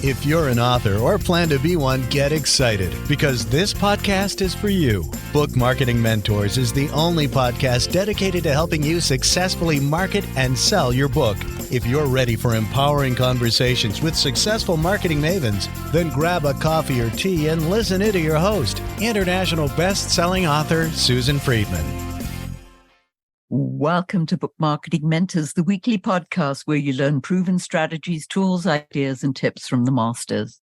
If you're an author or plan to be one, get excited because this podcast is for you. Book Marketing Mentors is the only podcast dedicated to helping you successfully market and sell your book. If you're ready for empowering conversations with successful marketing mavens, then grab a coffee or tea and listen in to your host, international best-selling author Susan Friedman. Welcome to Book Marketing Mentors, the weekly podcast where you learn proven strategies, tools, ideas, and tips from the masters.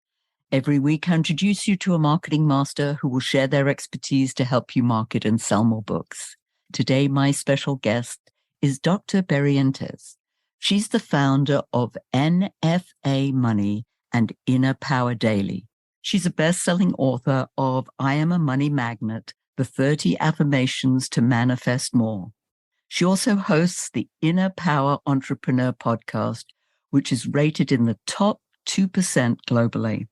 Every week, I introduce you to a marketing master who will share their expertise to help you market and sell more books. Today, my special guest is Dr. Barrientez. She's the founder of NFA Money and Inner Power Daily. She's a best-selling author of I Am a Money Magnet, the 30 Affirmations to Manifest More. She also hosts the Inner Power Entrepreneur podcast, which is rated in the top 2% globally.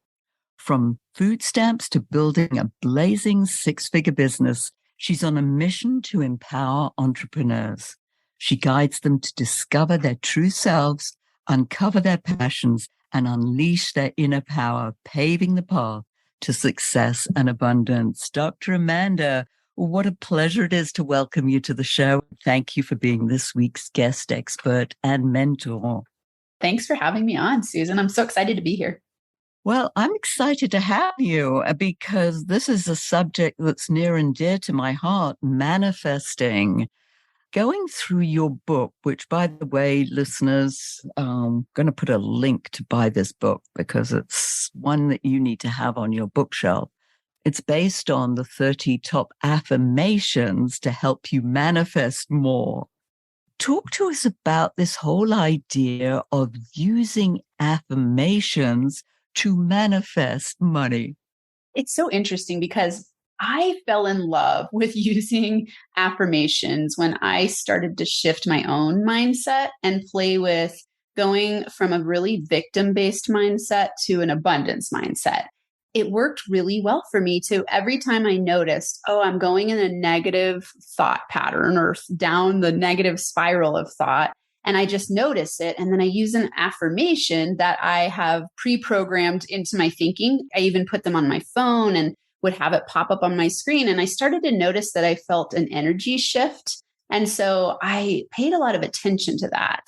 From food stamps to building a blazing six-figure business, she's on a mission to empower entrepreneurs. She guides them to discover their true selves, uncover their passions, and unleash their inner power, paving the path to success and abundance. Dr. Amanda, what a pleasure it is to welcome you to the show. Thank you for being this week's guest expert and mentor. Thanks for having me on, Susan. I'm so excited to be here. Well, I'm excited to have you because this is a subject that's near and dear to my heart, manifesting. Going through your book, which, by the way, listeners, I'm going to put a link to buy this book because it's one that you need to have on your bookshelf. It's based on the 30 top affirmations to help you manifest more. Talk to us about this whole idea of using affirmations to manifest money. It's so interesting because I fell in love with using affirmations when I started to shift my own mindset and play with going from a really victim-based mindset to an abundance mindset. It worked really well for me too. Every time I noticed, I'm going in a negative thought pattern or down the negative spiral of thought, and I just notice it. And then I use an affirmation that I have pre-programmed into my thinking. I even put them on my phone and would have it pop up on my screen. And I started to notice that I felt an energy shift. And so I paid a lot of attention to that.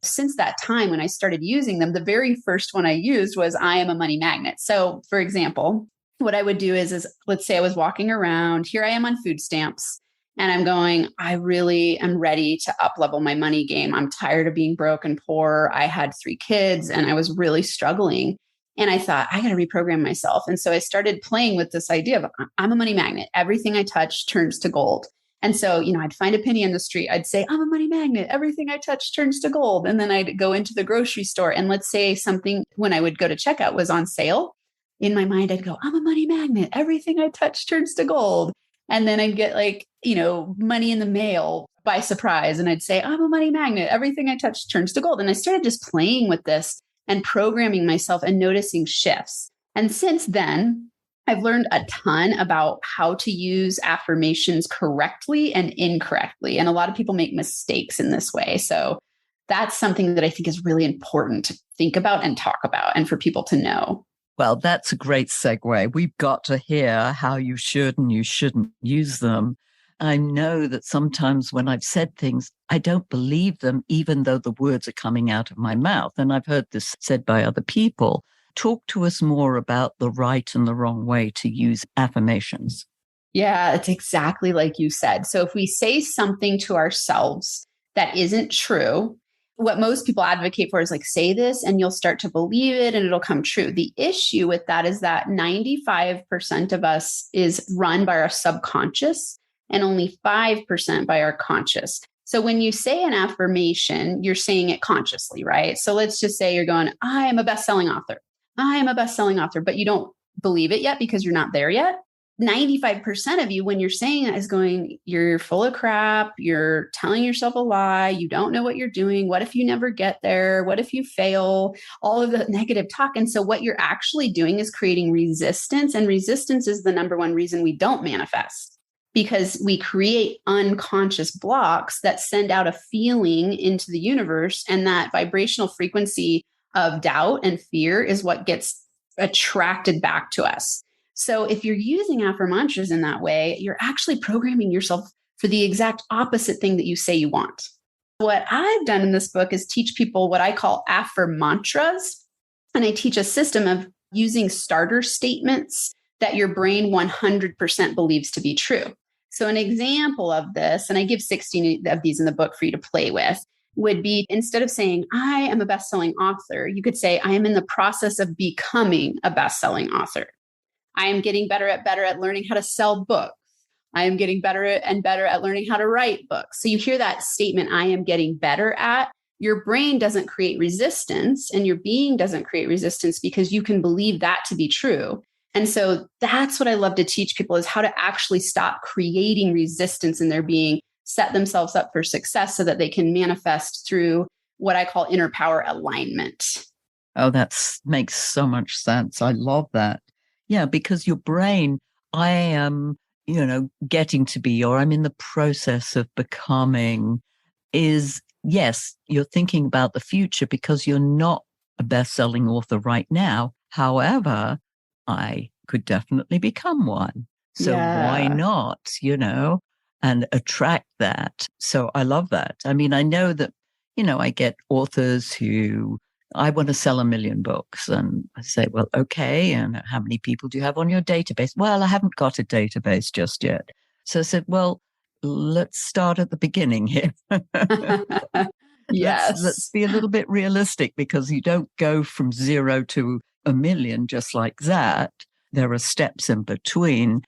Since that time, when I started using them, the very first one I used was I am a money magnet. So for example, what I would do is let's say I was walking around, here I am on food stamps, and I'm going, I really am ready to up-level my money game. I'm tired of being broke and poor. I had 3 kids and I was really struggling. And I thought, I got to reprogram myself. And so I started playing with this idea of I'm a money magnet. Everything I touch turns to gold. And so, I'd find a penny in the street. I'd say, I'm a money magnet. Everything I touch turns to gold. And then I'd go into the grocery store. And let's say something, when I would go to checkout, was on sale. In my mind, I'd go, I'm a money magnet. Everything I touch turns to gold. And then I'd get money in the mail by surprise. And I'd say, I'm a money magnet. Everything I touch turns to gold. And I started just playing with this and programming myself and noticing shifts. And since then, I've learned a ton about how to use affirmations correctly and incorrectly. And a lot of people make mistakes in this way. So that's something that I think is really important to think about and talk about and for people to know. Well, that's a great segue. We've got to hear how you should and you shouldn't use them. I know that sometimes when I've said things, I don't believe them, even though the words are coming out of my mouth. And I've heard this said by other people. Talk to us more about the right and the wrong way to use affirmations. Yeah, it's exactly like you said. So if we say something to ourselves that isn't true, what most people advocate for is say this and you'll start to believe it and it'll come true. The issue with that is that 95% of us is run by our subconscious and only 5% by our conscious. So when you say an affirmation, you're saying it consciously, right? So let's just say you're going, I am a best-selling author. I am a best-selling author, but you don't believe it yet because you're not there yet. 95% of you, when you're saying that, is going, you're full of crap. You're telling yourself a lie. You don't know what you're doing. What if you never get there? What if you fail? All of the negative talk. And so what you're actually doing is creating resistance. And resistance is the number one reason we don't manifest, because we create unconscious blocks that send out a feeling into the universe. And that vibrational frequency of doubt and fear is what gets attracted back to us. So if you're using Affirmantras in that way, you're actually programming yourself for the exact opposite thing that you say you want. What I've done in this book is teach people what I call Affirmantras. And I teach a system of using starter statements that your brain 100% believes to be true. So an example of this, and I give 16 of these in the book for you to play with, would be instead of saying, I am a best-selling author, you could say, I am in the process of becoming a best-selling author. I am getting better at learning how to sell books. I am getting better at learning how to write books. So you hear that statement, I am getting better at, your brain doesn't create resistance and your being doesn't create resistance because you can believe that to be true. And so that's what I love to teach people is how to actually stop creating resistance in their being, set themselves up for success so that they can manifest through what I call inner power alignment. Oh, that makes so much sense. I love that. Yeah, because your brain, I am, getting to be, or I'm in the process of becoming is, yes, you're thinking about the future because you're not a best-selling author right now. However, I could definitely become one. So why not, and attract that. So I love that. I mean, I know that, I get authors who I want to sell 1 million books. And I say, well, okay. And how many people do you have on your database? Well, I haven't got a database just yet. So I said, well, let's start at the beginning here. Yes. Let's be a little bit realistic because you don't go from 0 to 1 million just like that. There are steps in between.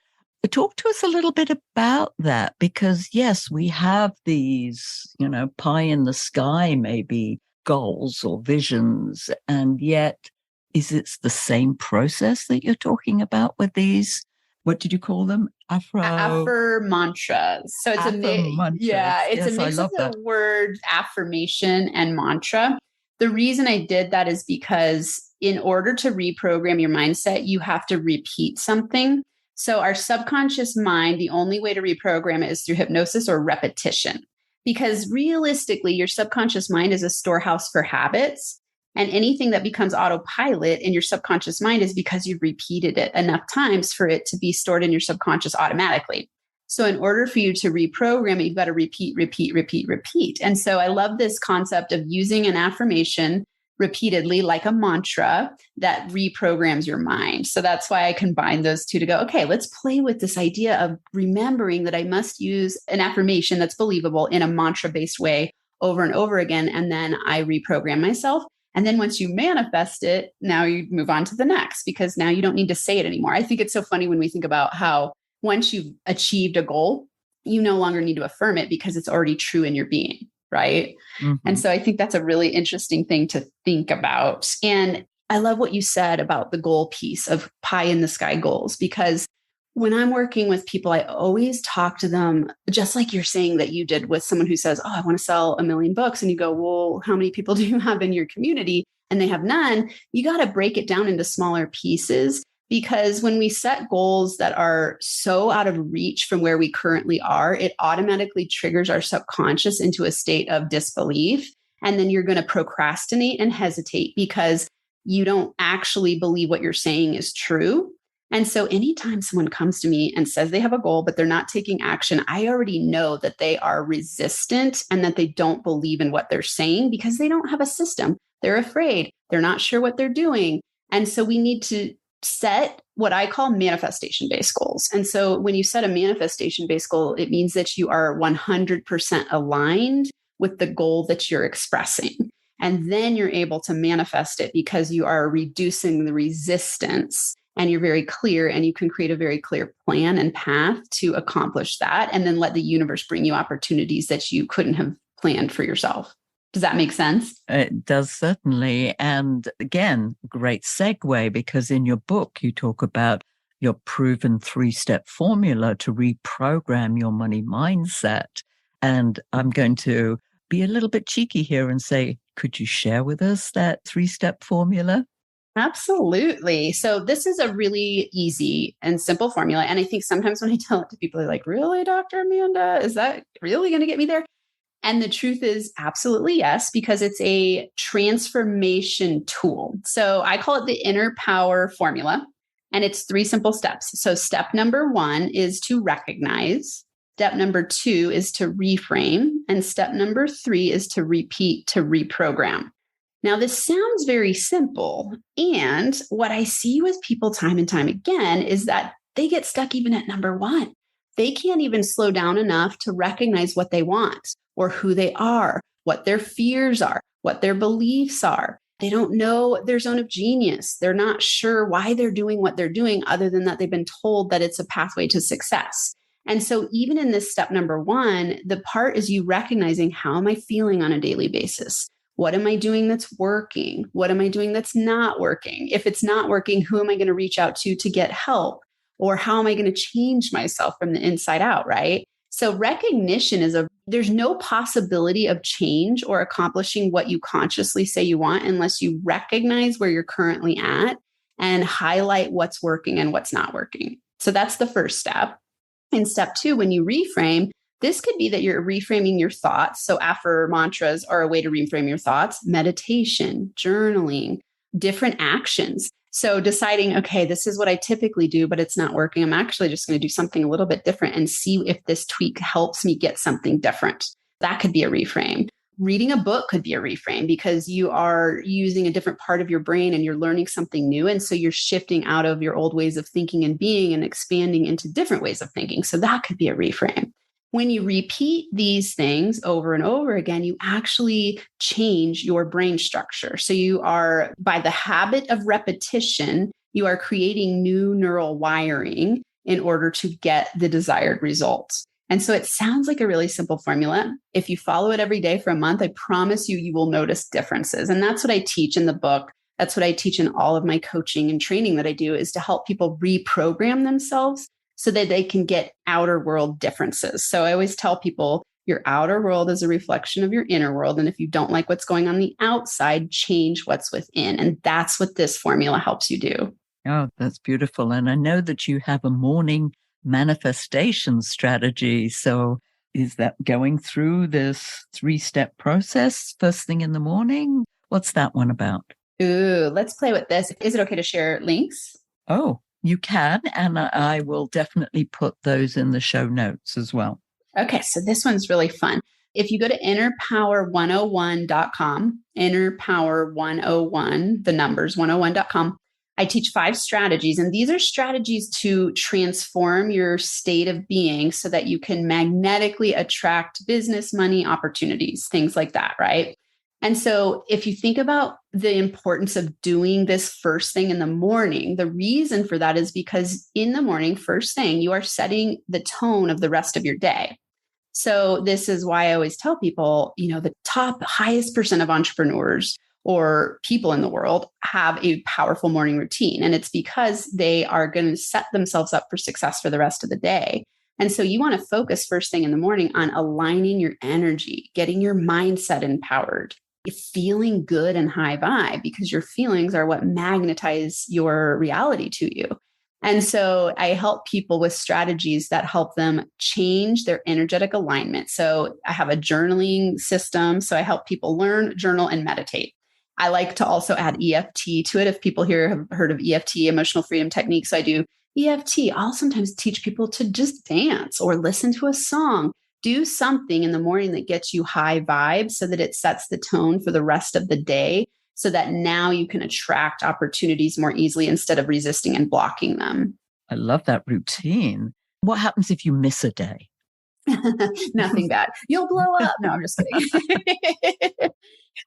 Talk to us a little bit about that because, yes, we have these, pie in the sky, maybe goals or visions. And yet, is it the same process that you're talking about with these? What did you call them? Affirmantras. So it's it's yes, a mix of the word affirmation and mantra. The reason I did that is because in order to reprogram your mindset, you have to repeat something. So our subconscious mind, the only way to reprogram it is through hypnosis or repetition. Because realistically, your subconscious mind is a storehouse for habits. And anything that becomes autopilot in your subconscious mind is because you've repeated it enough times for it to be stored in your subconscious automatically. So in order for you to reprogram it, you've got to repeat. And so I love this concept of using an affirmation repeatedly like a mantra that reprograms your mind. So that's why I combine those two to go, okay, let's play with this idea of remembering that I must use an affirmation that's believable in a mantra-based way over and over again. And then I reprogram myself. And then once you manifest it, now you move on to the next because now you don't need to say it anymore. I think it's so funny when we think about how once you've achieved a goal, you no longer need to affirm it because it's already true in your being, right? Mm-hmm. And so I think that's a really interesting thing to think about. And I love what you said about the goal piece of pie in the sky goals, because when I'm working with people, I always talk to them, just like you're saying that you did with someone who says, oh, I want to sell 1 million books. And you go, well, how many people do you have in your community? And they have none. You got to break it down into smaller pieces, because when we set goals that are so out of reach from where we currently are, it automatically triggers our subconscious into a state of disbelief. And then you're going to procrastinate and hesitate because you don't actually believe what you're saying is true. And so anytime someone comes to me and says they have a goal, but they're not taking action, I already know that they are resistant and that they don't believe in what they're saying because they don't have a system. They're afraid. They're not sure what they're doing. And so we need to set what I call manifestation-based goals. And so when you set a manifestation-based goal, it means that you are 100% aligned with the goal that you're expressing. And then you're able to manifest it because you are reducing the resistance. And you're very clear and you can create a very clear plan and path to accomplish that. And then let the universe bring you opportunities that you couldn't have planned for yourself. Does that make sense? It does, certainly. And again, great segue, because in your book, you talk about your proven 3-step formula to reprogram your money mindset. And I'm going to be a little bit cheeky here and say, could you share with us that 3-step formula? Absolutely. So this is a really easy and simple formula. And I think sometimes when I tell it to people, they're like, really, Dr. Amanda, is that really going to get me there? And the truth is absolutely yes, because it's a transformation tool. So I call it the inner power formula, and it's 3 simple steps. So step number 1 is to recognize. Step number 2 is to reframe. And step number 3 is to repeat, to reprogram. Now, this sounds very simple. And what I see with people time and time again is that they get stuck even at number 1. They can't even slow down enough to recognize what they want or who they are, what their fears are, what their beliefs are. They don't know their zone of genius. They're not sure why they're doing what they're doing, other than that they've been told that it's a pathway to success. And so even in this step number 1, the part is you recognizing, how am I feeling on a daily basis? What am I doing that's working? What am I doing that's not working? If it's not working, who am I going to reach out to get help? Or how am I going to change myself from the inside out, right? So recognition there's no possibility of change or accomplishing what you consciously say you want unless you recognize where you're currently at and highlight what's working and what's not working. So that's the first step. In step 2, when you reframe, this could be that you're reframing your thoughts. So Affirmantras are a way to reframe your thoughts, meditation, journaling, different actions. So deciding, okay, this is what I typically do, but it's not working. I'm actually just going to do something a little bit different and see if this tweak helps me get something different. That could be a reframe. Reading a book could be a reframe, because you are using a different part of your brain and you're learning something new. And so you're shifting out of your old ways of thinking and being and expanding into different ways of thinking. So that could be a reframe. When you repeat these things over and over again, you actually change your brain structure. So you are, by the habit of repetition, you are creating new neural wiring in order to get the desired results. And so it sounds like a really simple formula. If you follow it every day for a month, I promise you, you will notice differences. And that's what I teach in the book. That's what I teach in all of my coaching and training that I do, is to help people reprogram themselves so that they can get outer world differences. So I always tell people, your outer world is a reflection of your inner world. And if you don't like what's going on the outside, change what's within. And that's what this formula helps you do. Oh, that's beautiful. And I know that you have a morning manifestation strategy. So is that going through this 3-step process first thing in the morning? What's that one about? Ooh, let's play with this. Is it okay to share links? Oh, you can. And I will definitely put those in the show notes as well. Okay, so this one's really fun. If you go to innerpower101.com, innerpower101, the numbers 101.com, I teach 5 strategies, and these are strategies to transform your state of being so that you can magnetically attract business, money, opportunities, things like that, right? And so if you think about the importance of doing this first thing in the morning, the reason for that is because in the morning, first thing, you are setting the tone of the rest of your day. So this is why I always tell people, the highest percent of entrepreneurs or people in the world have a powerful morning routine. And it's because they are going to set themselves up for success for the rest of the day. And so you want to focus first thing in the morning on aligning your energy, getting your mindset empowered, feeling good and high vibe, because your feelings are what magnetize your reality to you. And so I help people with strategies that help them change their energetic alignment. So I have a journaling system. So I help people learn, journal, and meditate. I like to also add EFT to it. If people here have heard of EFT, emotional freedom techniques, so I do EFT. I'll sometimes teach people to just dance or listen to a song, do something in the morning that gets you high vibes so that it sets the tone for the rest of the day, so that now you can attract opportunities more easily instead of resisting and blocking them. I love that routine. What happens if you miss a day? Nothing bad. You'll blow up. No, I'm just kidding.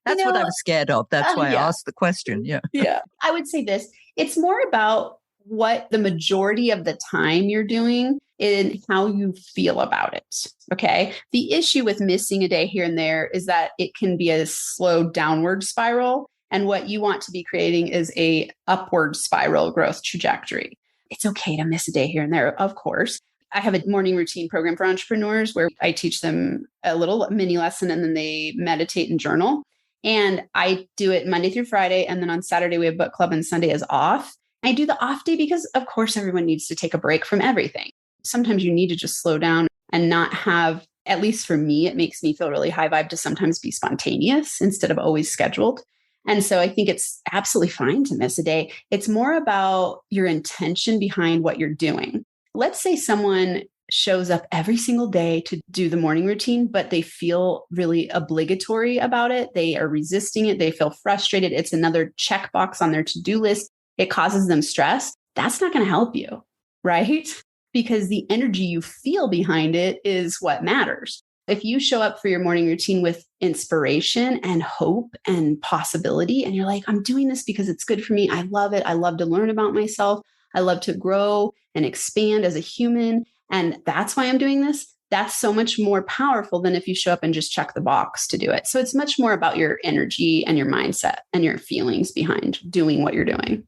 That's what I was scared of. That's why I asked the question. Yeah. Yeah. I would say this. It's more about what the majority of the time you're doing and how you feel about it. Okay. The issue with missing a day here and there is that it can be a slow downward spiral. And what you want to be creating is a upward spiral growth trajectory. It's okay to miss a day here and there, of course. I have a morning routine program for entrepreneurs where I teach them a little mini lesson and then they meditate and journal. And I do it Monday through Friday. And then on Saturday, we have book club and Sunday is off. I do the off day because, of course, everyone needs to take a break from everything. Sometimes you need to just slow down and not have At least for me, it makes me feel really high vibe to sometimes be spontaneous instead of always scheduled. And so I think it's absolutely fine to miss a day. It's more about your intention behind what you're doing. Let's say someone shows up every single day to do the morning routine, but they feel really obligatory about it. They are resisting it. They feel frustrated. It's another checkbox on their to-do list. It causes them stress. That's not going to help you, right? Because the energy you feel behind it is what matters. If you show up for your morning routine with inspiration and hope and possibility, and you're like, I'm doing this because it's good for me. I love it. I love to learn about myself. I love to grow and expand as a human. And that's why I'm doing this. That's so much more powerful than if you show up and just check the box to do it. So it's much more about your energy and your mindset and your feelings behind doing what you're doing.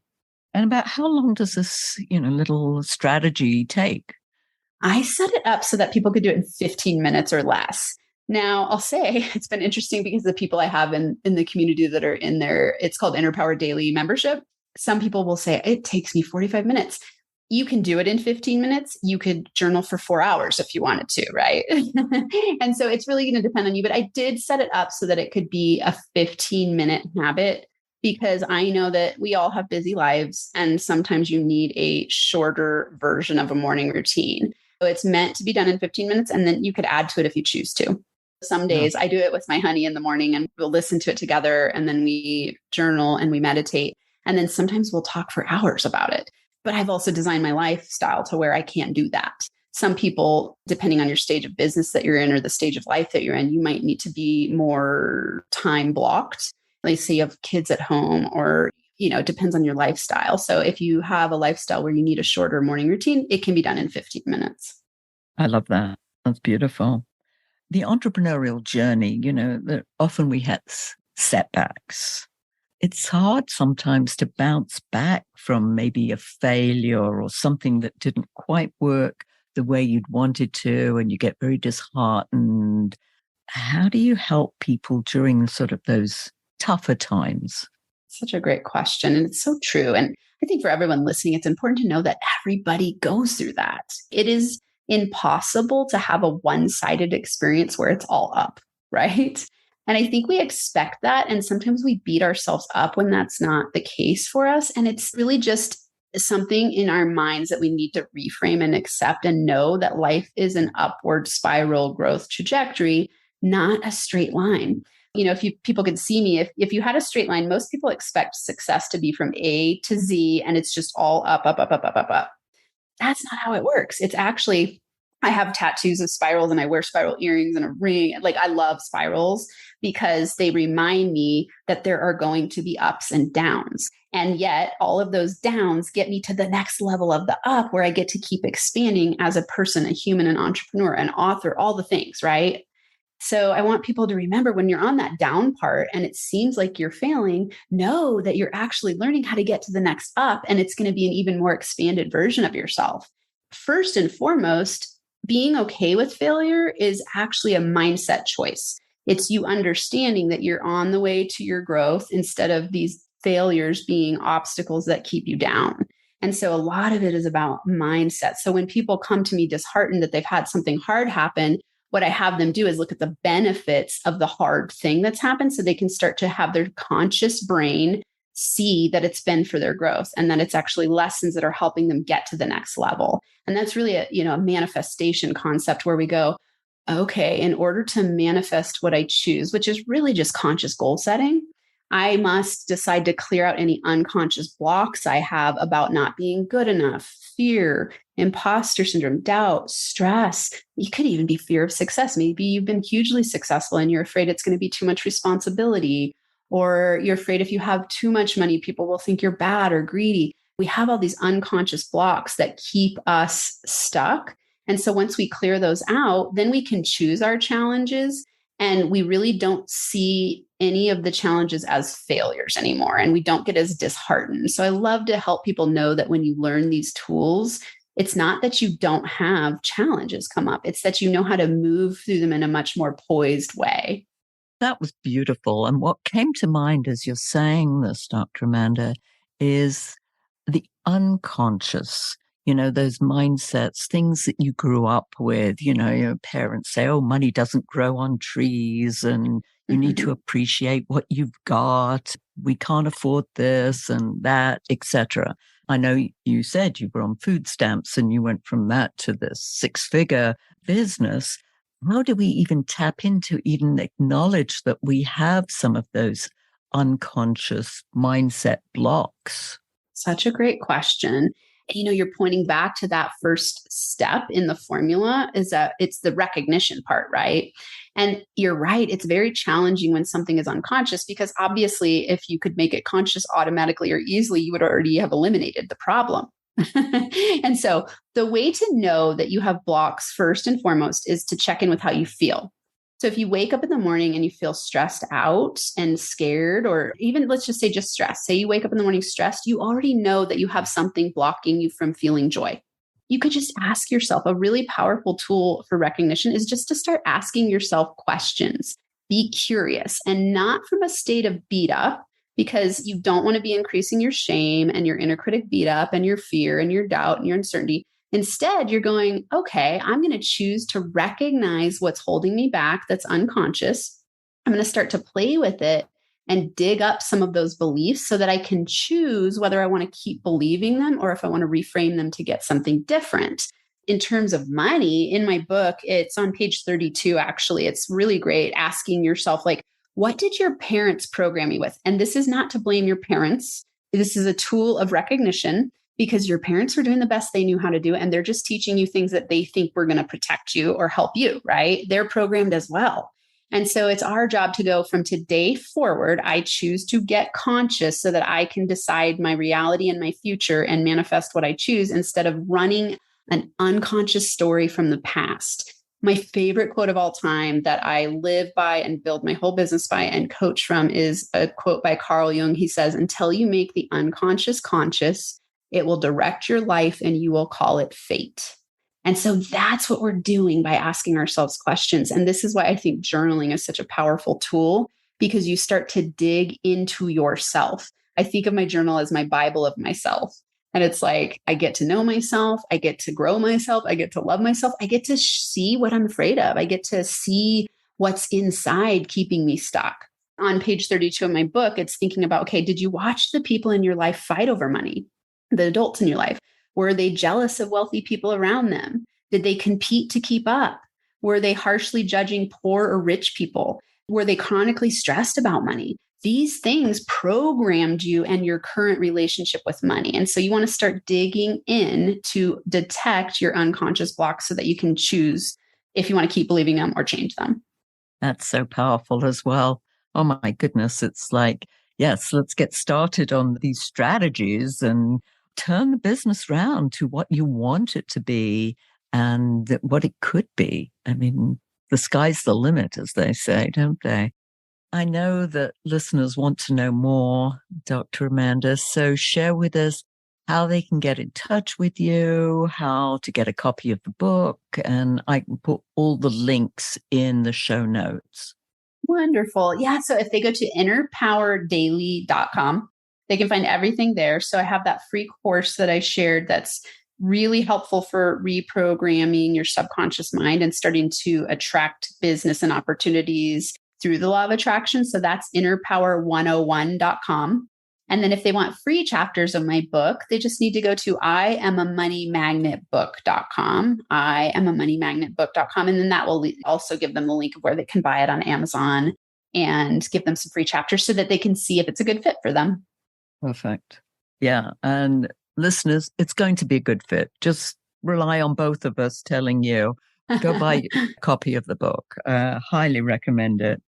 And about how long does this, little strategy take? I set it up so that people could do it in 15 minutes or less. Now, I'll say it's been interesting because the people I have in the community that are in there, it's called Inner Power Daily membership. Some people will say, it takes me 45 minutes. You can do it in 15 minutes. You could journal for 4 hours if you wanted to, right? And so it's really going to depend on you. But I did set it up so that it could be a 15-minute habit because I know that we all have busy lives and sometimes you need a shorter version of a morning routine. So it's meant to be done in 15 minutes and then you could add to it if you choose to. Some days I do it with my honey in the morning and we'll listen to it together and then we journal and we meditate. And then sometimes we'll talk for hours about it. But I've also designed my lifestyle to where I can't do that. Some people, depending on your stage of business that you're in or the stage of life that you're in, you might need to be more time blocked. Like say you have kids at home or, it depends on your lifestyle. So if you have a lifestyle where you need a shorter morning routine, it can be done in 15 minutes. I love that. That's beautiful. The entrepreneurial journey, that often we have setbacks. It's hard sometimes to bounce back from maybe a failure or something that didn't quite work the way you'd wanted to, and you get very disheartened. How do you help people during sort of those tougher times? Such a great question. And it's so true. And I think for everyone listening, it's important to know that everybody goes through that. It is impossible to have a one-sided experience where it's all up, right? And I think we expect that. And sometimes we beat ourselves up when that's not the case for us. And it's really just something in our minds that we need to reframe and accept and know that life is an upward spiral growth trajectory, not a straight line. If people could see me, if you had a straight line, most people expect success to be from A to Z and it's just all up, up, up, up, up, up, up. That's not how it works. It's actually, I have tattoos of spirals and I wear spiral earrings and a ring. Like I love spirals because they remind me that there are going to be ups and downs. And yet all of those downs get me to the next level of the up where I get to keep expanding as a person, a human, an entrepreneur, an author, all the things, right? So I want people to remember when you're on that down part and it seems like you're failing, know that you're actually learning how to get to the next up and it's going to be an even more expanded version of yourself. First and foremost, being okay with failure is actually a mindset choice. It's you understanding that you're on the way to your growth instead of these failures being obstacles that keep you down. And so a lot of it is about mindset. So when people come to me disheartened that they've had something hard happen, what I have them do is look at the benefits of the hard thing that's happened so they can start to have their conscious brain see that it's been for their growth and that it's actually lessons that are helping them get to the next level. And that's really a manifestation concept where we go, okay, in order to manifest what I choose, which is really just conscious goal setting, I must decide to clear out any unconscious blocks I have about not being good enough, fear, imposter syndrome, doubt, stress. It could even be fear of success. Maybe you've been hugely successful and you're afraid it's going to be too much responsibility, or you're afraid if you have too much money, people will think you're bad or greedy. We have all these unconscious blocks that keep us stuck. And so once we clear those out, then we can choose our challenges. And we really don't see any of the challenges as failures anymore. And we don't get as disheartened. So I love to help people know that when you learn these tools, it's not that you don't have challenges come up. It's that you know how to move through them in a much more poised way. That was beautiful. And what came to mind as you're saying this, Dr. Amanda, is the unconscious. those mindsets, things that you grew up with, your parents say, oh, money doesn't grow on trees and you need to appreciate what you've got. We can't afford this and that, etc. I know you said you were on food stamps and you went from that to this 6-figure business. How do we even tap into, even acknowledge that we have some of those unconscious mindset blocks? Such a great question. You're pointing back to that first step in the formula is that it's the recognition part, right? And you're right. It's very challenging when something is unconscious because obviously if you could make it conscious automatically or easily, you would already have eliminated the problem. And so the way to know that you have blocks first and foremost is to check in with how you feel. So if you wake up in the morning and you feel stressed out and scared, or even let's just say just stressed, say you wake up in the morning stressed, you already know that you have something blocking you from feeling joy. You could just ask yourself. A really powerful tool for recognition is just to start asking yourself questions. Be curious and not from a state of beat up, because you don't want to be increasing your shame and your inner critic beat up and your fear and your doubt and your uncertainty. Instead, you're going, okay, I'm going to choose to recognize what's holding me back that's unconscious. I'm going to start to play with it and dig up some of those beliefs so that I can choose whether I want to keep believing them or if I want to reframe them to get something different. In terms of money, in my book, it's on page 32, actually. It's really great asking yourself, like, what did your parents program you with? And this is not to blame your parents. This is a tool of recognition, because your parents were doing the best they knew how to do, and they're just teaching you things that they think were going to protect you or help you, right? They're programmed as well. And so it's our job to go from today forward. I choose to get conscious so that I can decide my reality and my future and manifest what I choose instead of running an unconscious story from the past. My favorite quote of all time that I live by and build my whole business by and coach from is a quote by Carl Jung. He says, until you make the unconscious conscious, it will direct your life and you will call it fate. And so that's what we're doing by asking ourselves questions. And this is why I think journaling is such a powerful tool, because you start to dig into yourself. I think of my journal as my Bible of myself. And it's like, I get to know myself. I get to grow myself. I get to love myself. I get to see what I'm afraid of. I get to see what's inside keeping me stuck. On page 32 of my book, it's thinking about, okay, did you watch the people in your life fight over money? The adults in your life? Were they jealous of wealthy people around them? Did they compete to keep up? Were they harshly judging poor or rich people? Were they chronically stressed about money? These things programmed you and your current relationship with money. And so you want to start digging in to detect your unconscious blocks so that you can choose if you want to keep believing them or change them. That's so powerful as well. Oh my goodness. It's like, yes, let's get started on these strategies and turn the business around to what you want it to be and what it could be. I mean, the sky's the limit, as they say, don't they? I know that listeners want to know more, Dr. Amanda, so share with us how they can get in touch with you, how to get a copy of the book, and I can put all the links in the show notes. Wonderful. Yeah. So if they go to innerpowerdaily.com, they can find everything there. So I have that free course that I shared that's really helpful for reprogramming your subconscious mind and starting to attract business and opportunities through the law of attraction. So that's innerpower101.com. And then if they want free chapters of my book, they just need to go to IamAMoneyMagnetBook.com, IamAMoneyMagnetBook.com. And then that will also give them the link of where they can buy it on Amazon and give them some free chapters so that they can see if it's a good fit for them. Perfect. Yeah. And listeners, it's going to be a good fit. Just rely on both of us telling you, go buy a copy of the book. Highly recommend it.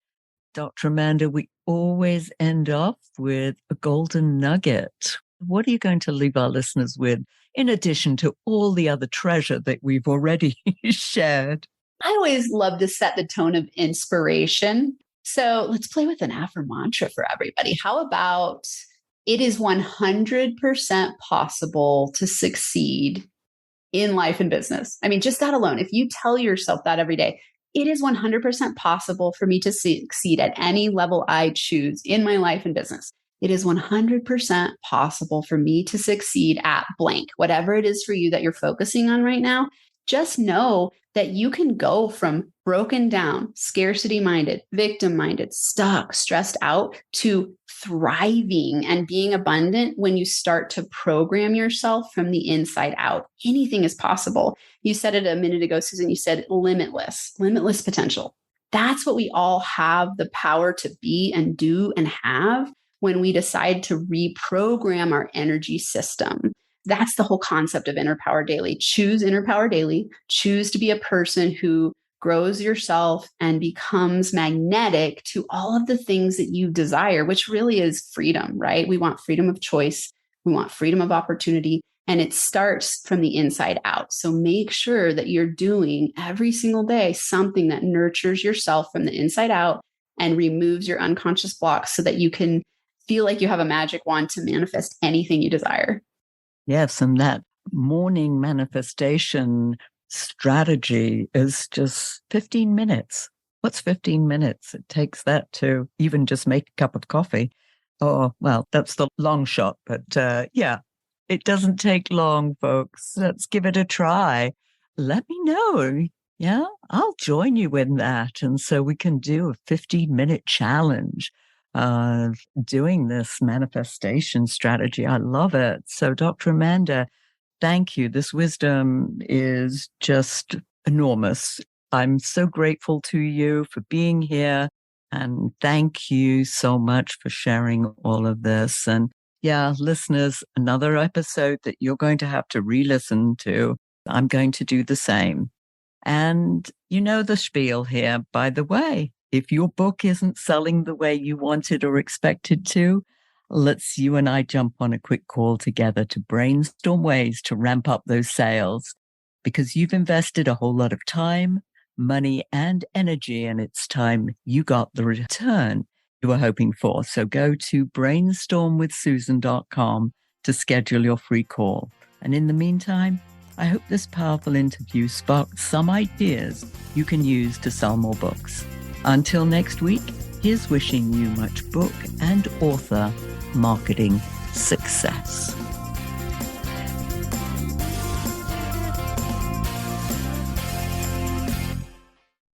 Dr. Amanda, we always end off with a golden nugget. What are you going to leave our listeners with, in addition to all the other treasure that we've already shared? I always love to set the tone of inspiration. So let's play with an Affirmantra for everybody. How about it is 100% possible to succeed in life and business? I mean, just that alone, if you tell yourself that every day, it is 100% possible for me to succeed at any level I choose in my life and business. it is 100% possible for me to succeed at blank. Whatever it is for you that you're focusing on right now, just know that you can go from broken down, scarcity minded, victim minded, stuck, stressed out to thriving and being abundant when you start to program yourself from the inside out. Anything is possible. You said it a minute ago, Susan. You said limitless potential. That's what we all have the power to be and do and have when we decide to reprogram our energy system. That's the whole concept of Inner Power Daily. Choose Inner Power Daily. Choose to be a person who grows yourself and becomes magnetic to all of the things that you desire, which really is freedom, right? We want freedom of choice. We want freedom of opportunity. And it starts from the inside out. So make sure that you're doing every single day something that nurtures yourself from the inside out and removes your unconscious blocks so that you can feel like you have a magic wand to manifest anything you desire. Yes, and that morning manifestation strategy is just 15 minutes. What's 15 minutes? It takes that to even just make a cup of coffee. Oh, well, that's the long shot. But yeah, it doesn't take long, folks. Let's give it a try. Let me know. Yeah, I'll join you in that. And so we can do a 15-minute challenge of doing this manifestation strategy. I love it. So, Dr. Amanda, thank you. This wisdom is just enormous. I'm so grateful to you for being here. And thank you so much for sharing all of this. And yeah, listeners, another episode that you're going to have to re-listen to. I'm going to do the same. And you know the spiel here, by the way. If your book isn't selling the way you wanted or expected to, let's you and I jump on a quick call together to brainstorm ways to ramp up those sales, because you've invested a whole lot of time, money, and energy, and it's time you got the return you were hoping for. So go to brainstormwithsusan.com to schedule your free call. And in the meantime, I hope this powerful interview sparked some ideas you can use to sell more books. Until next week, here's wishing you much book and author marketing success.